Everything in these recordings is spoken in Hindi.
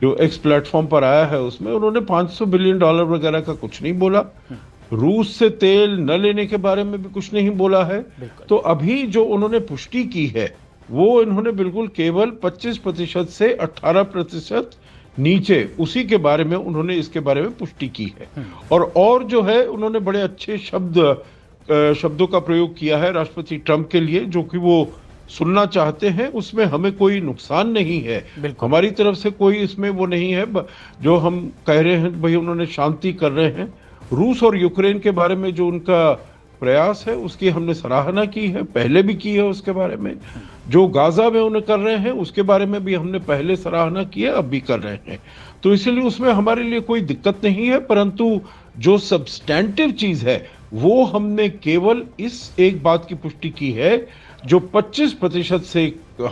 जो एक्स प्लेटफॉर्म पर आया है उसमें उन्होंने $500 बिलियन वगैरह का कुछ नहीं बोला। रूस से तेल न लेने के बारे में भी कुछ नहीं बोला है। तो अभी जो उन्होंने पुष्टि की है वो इन्होंने बिल्कुल केवल 25% से 18% नीचे, उसी के बारे में उन्होंने इसके बारे में पुष्टि की है। और जो है उन्होंने बड़े अच्छे शब्दों का प्रयोग किया है राष्ट्रपति ट्रंप के लिए, जो कि वो सुनना चाहते हैं। उसमें हमें कोई नुकसान नहीं है, हमारी तरफ से कोई इसमें वो नहीं है। जो हम कह रहे हैं भाई उन्होंने शांति कर रहे हैं। रूस और यूक्रेन के बारे में जो उनका प्रयास है उसकी हमने सराहना की है, पहले भी की है उसके बारे में। जो गाजा में उन्हें कर रहे हैं उसके बारे में भी हमने पहले सराहना की है, अब भी कर रहे हैं। तो इसलिए उसमें हमारे लिए कोई दिक्कत नहीं है। परंतु जो सब्सटैंटिव चीज है वो हमने केवल इस एक बात की पुष्टि की है, जो 25% से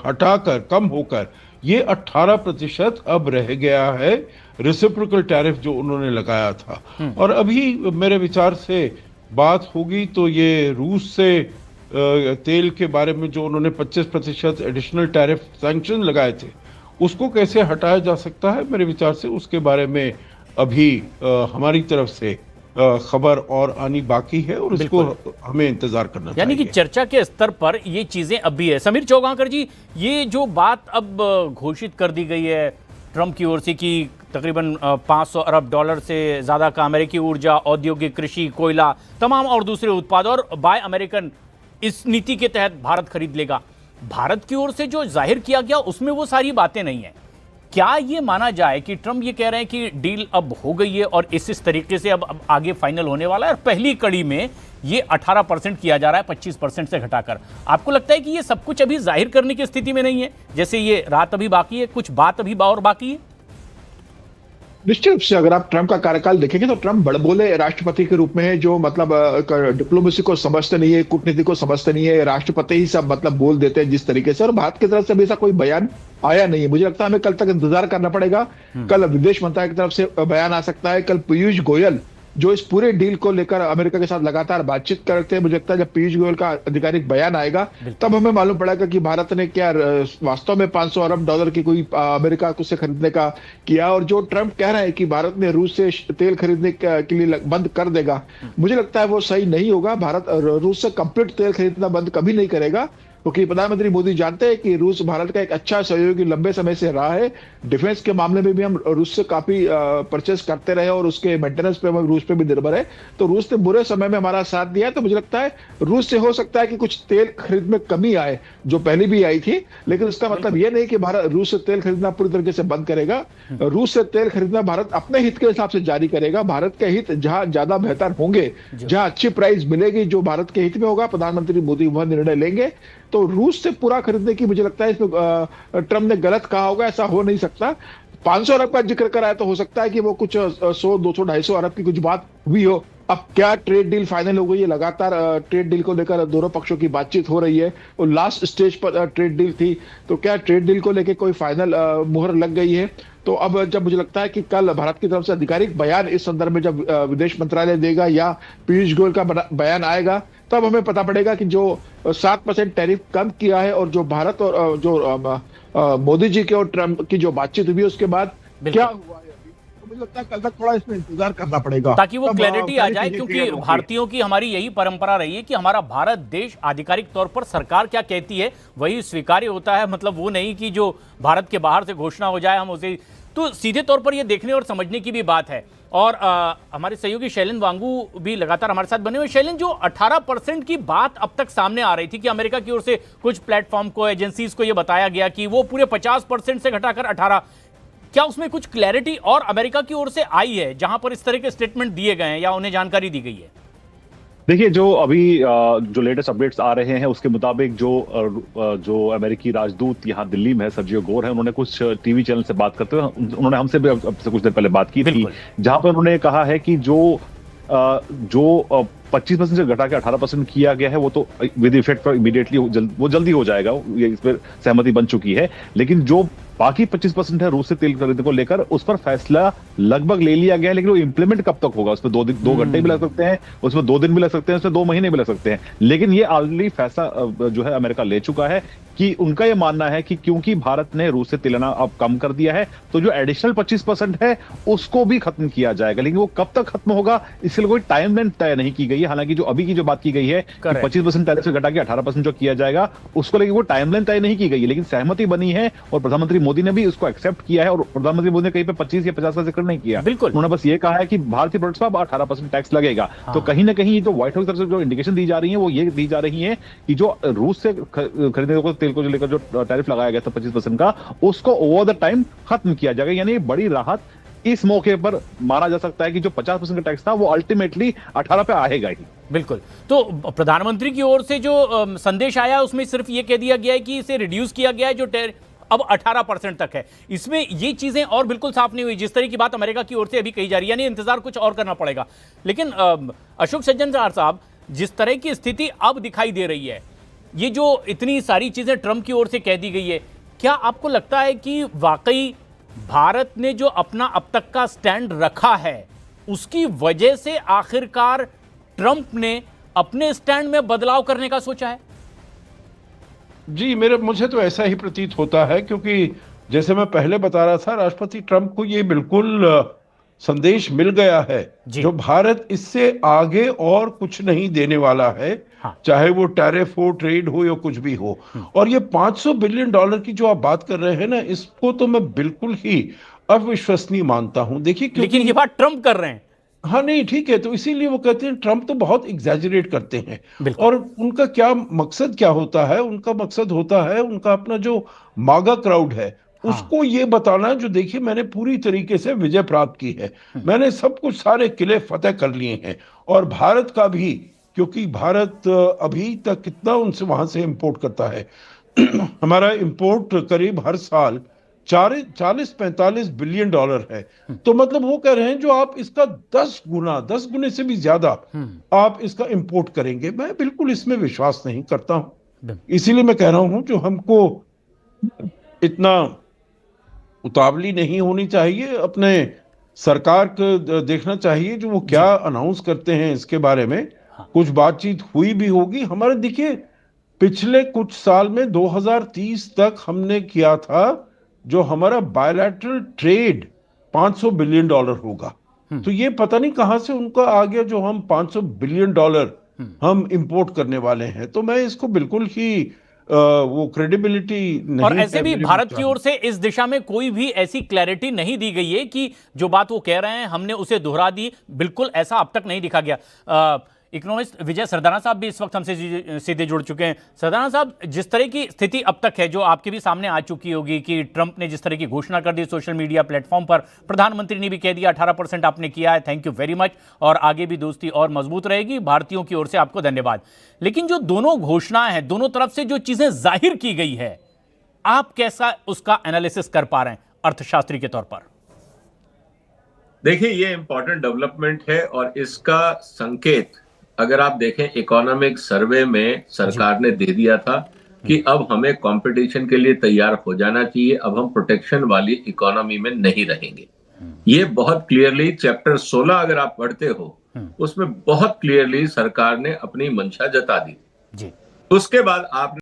हटाकर कम होकर ये 18% अब रह गया है, रेसिप्रोकल टैरिफ जो उन्होंने लगाया था। और अभी मेरे विचार से बात होगी तो ये रूस से तेल के बारे में जो उन्होंने 25% एडिशनल टैरिफ सैंक्शन लगाए थे उसको कैसे हटाया जा सकता है, मेरे विचार से उसके बारे में अभी हमारी तरफ से खबर और आनी बाकी है और उसको हमें इंतजार करना चाहिए। यानी कि चर्चा के स्तर पर ये चीजें अभी है। समीर चौगांकर जी, ये जो बात अब घोषित कर दी गई है ट्रंप की ओर से कि तकरीबन $500 अरब से ज़्यादा का अमेरिकी ऊर्जा, औद्योगिक, कृषि, कोयला, तमाम और दूसरे उत्पाद और बाय अमेरिकन इस नीति के तहत भारत खरीद लेगा। भारत की ओर से जो जाहिर किया गया उसमें वो सारी बातें नहीं है। क्या ये माना जाए कि ट्रंप ये कह रहे हैं कि डील अब हो गई है और इस तरीके से अब आगे फाइनल होने वाला है और पहली कड़ी में ये 18% किया जा रहा है 25% से घटाकर? आपको लगता है कि ये सब कुछ अभी जाहिर करने की स्थिति में नहीं है, जैसे ये रात अभी बाकी है, कुछ बात अभी और बाकी है? निश्चित रूप से अगर आप ट्रंप का कार्यकाल देखेंगे तो ट्रंप बड़बोले राष्ट्रपति के रूप में है, जो मतलब डिप्लोमेसी को समझते नहीं है, कूटनीति को समझते नहीं है। राष्ट्रपति ही सब मतलब बोल देते हैं जिस तरीके से, और भारत की तरफ से अभी ऐसा कोई बयान आया नहीं है। मुझे लगता है हमें कल तक इंतजार करना पड़ेगा। कल विदेश मंत्रालय की तरफ से बयान आ सकता है। कल पीयूष गोयल जो इस पूरे डील को लेकर अमेरिका के साथ लगातार बातचीत करते हैं, मुझे लगता है जब पीयूष गोयल का आधिकारिक बयान आएगा तब हमें मालूम पड़ेगा कि भारत ने क्या वास्तव में $500 अरब की कोई अमेरिका से खरीदने का किया। और जो ट्रंप कह रहे हैं कि भारत ने रूस से तेल खरीदने के लिए बंद कर देगा, मुझे लगता है वो सही नहीं होगा। भारत रूस से कंप्लीट तेल खरीदना बंद कभी नहीं करेगा, क्योंकि प्रधानमंत्री मोदी जानते हैं कि रूस भारत का एक अच्छा सहयोगी लंबे समय से रहा है। डिफेंस के मामले में भी हम रूस से काफी परचेस करते रहे और उसके मेंटेनेंस पे हम रूस पे भी निर्भर है। तो रूस ने बुरे समय में हमारा साथ दिया है। तो मुझे लगता है रूस से हो सकता है कि कुछ तेल खरीद में कमी आए, जो पहले भी आई थी, लेकिन इसका मतलब यह नहीं कि भारत रूस से तेल खरीदना पूरी तरीके से बंद करेगा। रूस से तेल खरीदना भारत अपने हित के हिसाब से जारी करेगा। भारत के हित जहां ज्यादा बेहतर होंगे, जहां अच्छी प्राइस मिलेगी, जो भारत के हित में होगा, प्रधानमंत्री मोदी वह निर्णय लेंगे। तो रूस से पूरा खरीदने की मुझे लगता है इसमें ट्रंप ने गलत कहा होगा, ऐसा हो नहीं सकता। 500 अरब का जिक्र कराया तो हो सकता है कि वो कुछ 100, 200, 250 अरब की कुछ बात हुई हो। अब क्या ट्रेड डील फाइनल हो गई है? लगातार ट्रेड डील को लेकर दोनों पक्षों की बातचीत हो रही है और लास्ट स्टेज पर ट्रेड डील थी। तो क्या ट्रेड डील को लेकर कोई फाइनल मुहर लग गई है? तो अब जब मुझे लगता है कि कल भारत की तरफ से आधिकारिक बयान इस संदर्भ में जब विदेश मंत्रालय देगा या पीयूष गोयल का बयान आएगा, तब हमें पता पड़ेगा कि जो 7% टैरिफ कम किया है और जो भारत और जो मोदी जी के और ट्रंप की जो बातचीत हुई उसके बाद क्या हुआ है अभी, तो मुझे लगता है कल तक थोड़ा इसमें इंतजार करना पड़ेगा ताकि वो क्लैरिटी आ जाए। क्योंकि भारतीयों की हमारी यही परंपरा रही है कि हमारा भारत देश आधिकारिक तौर पर सरकार क्या कहती है वही स्वीकार्य होता है। मतलब वो नहीं कि जो भारत के बाहर से घोषणा हो जाए हम उसे, तो सीधे तौर पर ये देखने और समझने की भी बात है। और हमारे सहयोगी शैलेंद्र वांगू भी लगातार हमारे साथ बने हुए। शैलेंद्र, जो 18% की बात अब तक सामने आ रही थी कि अमेरिका की ओर से कुछ प्लेटफॉर्म को, एजेंसीज को यह बताया गया कि वो पूरे 50% से घटाकर 18, क्या उसमें कुछ क्लैरिटी और अमेरिका की ओर से आई है जहां पर इस तरह के स्टेटमेंट दिए गए हैं या उन्हें जानकारी दी गई है? देखिए, जो अभी जो लेटेस्ट अपडेट्स आ रहे हैं उसके मुताबिक जो अमेरिकी राजदूत यहाँ दिल्ली में है, सर्जियो गोर है, उन्होंने कुछ टीवी चैनल से बात करते हुए उन्होंने हमसे भी अब से कुछ देर पहले बात की थी, जहां पर उन्होंने कहा है कि जो 25% से घटा के 18% किया गया है वो तो विद इफेक्ट पर इमीडिएटली वो जल्दी हो जाएगा, ये इस पर सहमति बन चुकी है। लेकिन जो बाकी 25% है रूस से तेल खरीदने को लेकर, उस पर फैसला लगभग ले लिया गया है, लेकिन वो इंप्लीमेंट कब तक होगा? उसमें 2 घंटे भी लग सकते हैं, उसमें 2 दिन भी लग सकते हैं, उसमें 2 महीने भी लग सकते हैं। लेकिन ये ऑलरेडी फैसला जो है अमेरिका ले चुका है कि उनका यह मानना है कि क्योंकि भारत ने रूस से तेल लेना अब कम कर दिया है, तो जो एडिशनल 25% है उसको भी खत्म किया जाएगा। लेकिन वो कब तक खत्म होगा, इसके लिए कोई टाइमलाइन तय नहीं की गई है। हालांकि जो अभी की जो बात की गई है कि 25% टैरिफ से घटा के 18% जो किया जाएगा, उसको लेकर वो टाइमलाइन तय नहीं की गई है, लेकिन सहमति बनी है और प्रधानमंत्री मोदी ने भी उसको एक्सेप्ट किया है। और प्रधानमंत्री मोदी ने कहीं पे 25 या 50 का जिक्र नहीं किया, बिल्कुल। उन्होंने बस ये कहा है कि भारतीय प्रोडक्ट्स पर 18% टैक्स लगेगा। तो कहीं ना कहीं जो व्हाइट हाउस की तरफ से जो इंडिकेशन दी जा रही है वो ये दी जा रही है कि जो रूस से खरीदने को तेल को लेकर जो टैरिफ लगाया गया था 25% का, उसको ओवर द टाइम खत्म किया जाएगा। यानी बड़ी राहत इस मौके पर माना जा सकता है कि जो 50% का टैक्स था वो अल्टीमेटली 18 पे आएगा ही। बिल्कुल। तो प्रधानमंत्री की ओर से जो संदेश आया उसमें सिर्फ ये कह दिया गया है कि इसे रिड्यूस किया गया है, जो अब 18% तक है। इसमें ये चीजें और बिल्कुल साफ नहीं हुई जिस तरह की बात अमेरिका की ओर से अभी कही जा रही है, यानी इंतजार कुछ और करना पड़ेगा। लेकिन अशोक सज्जनर साहब, जिस तरह की स्थिति अब दिखाई दे रही है, ये जो इतनी सारी चीजें ट्रंप की ओर से कह दी गई है, क्या आपको लगता है कि वाकई भारत ने जो अपना अब तक का स्टैंड रखा है उसकी वजह से आखिरकार ट्रंप ने अपने स्टैंड में बदलाव करने का सोचा है? जी, मुझे तो ऐसा ही प्रतीत होता है, क्योंकि जैसे मैं पहले बता रहा था, राष्ट्रपति ट्रंप को ये बिल्कुल संदेश मिल गया है जो भारत इससे आगे और कुछ नहीं देने वाला है। हाँ। चाहे वो टैरिफ हो, ट्रेड हो या कुछ भी हो। और ये $500 बिलियन की जो आप बात कर रहे हैं ना, इसको तो मैं बिल्कुल ही अविश्वसनीय मानता हूं। देखिए, लेकिन ये बात ट्रंप कर रहे हैं। हाँ, नहीं, ठीक है, तो इसीलिए वो कहते हैं, ट्रंप तो बहुत एग्जैजरेट करते हैं। और उनका क्या मकसद क्या होता है? उनका मकसद होता है उनका अपना जो मागा क्राउड है, हाँ, उसको ये बताना, जो देखिए मैंने पूरी तरीके से विजय प्राप्त की है, मैंने सब कुछ, सारे किले फतेह कर लिए हैं। और भारत का भी, क्योंकि भारत अभी तक कितना उनसे वहां से इंपोर्ट करता है हमारा इंपोर्ट करीब हर साल 40-45 बिलियन डॉलर है। तो मतलब वो कह रहे हैं जो आप इसका 10 गुने से भी ज्यादा आप इसका इंपोर्ट करेंगे। मैं बिल्कुल इसमें विश्वास नहीं करता हूं। इसीलिए मैं कह रहा हूं जो हमको इतना उतावली नहीं होनी चाहिए, अपने सरकार को देखना चाहिए जो वो क्या अनाउंस करते हैं इसके बारे में। कुछ बातचीत हुई भी होगी हमारे। देखिए, पिछले कुछ साल में 2030 तक हमने किया था जो हमारा बायलैटरल ट्रेड $500 बिलियन होगा। तो ये पता नहीं कहां से उनका आ गया जो हम $500 बिलियन हम इंपोर्ट करने वाले हैं। तो मैं इसको बिल्कुल ही वो क्रेडिबिलिटी नहीं। और ऐसे भी भारत की ओर से इस दिशा में कोई भी ऐसी क्लैरिटी नहीं दी गई है कि जो बात वो कह रहे हैं हमने उसे दोहरा दी। बिल्कुल ऐसा अब तक नहीं दिखा गया। इकोनॉमिस्ट विजय सरदाना साहब भी इस वक्त हमसे सीधे जुड़ चुके हैं। सरदाना साहब, जिस तरह की स्थिति अब तक है, जो आपके भी सामने आ चुकी होगी कि ट्रंप ने जिस तरह की घोषणा कर दी सोशल मीडिया प्लेटफॉर्म पर, प्रधानमंत्री ने भी कह दिया 18% आपने किया है, थैंक यू वेरी मच, और आगे भी दोस्ती और मजबूत रहेगी, भारतीयों की ओर से आपको धन्यवाद। लेकिन जो दोनों घोषणाएं हैं, दोनों तरफ से जो चीजें जाहिर की गई है, आप कैसा उसका एनालिसिस कर पा रहे हैं अर्थशास्त्री के तौर पर? देखिए, ये इंपॉर्टेंट डेवलपमेंट है और इसका संकेत अगर आप देखें, इकोनॉमिक सर्वे में सरकार ने दे दिया था कि अब हमें कंपटीशन के लिए तैयार हो जाना चाहिए, अब हम प्रोटेक्शन वाली इकोनॉमी में नहीं रहेंगे। ये बहुत क्लियरली चैप्टर 16 अगर आप पढ़ते हो, उसमें बहुत क्लियरली सरकार ने अपनी मंशा जता दी। उसके बाद आप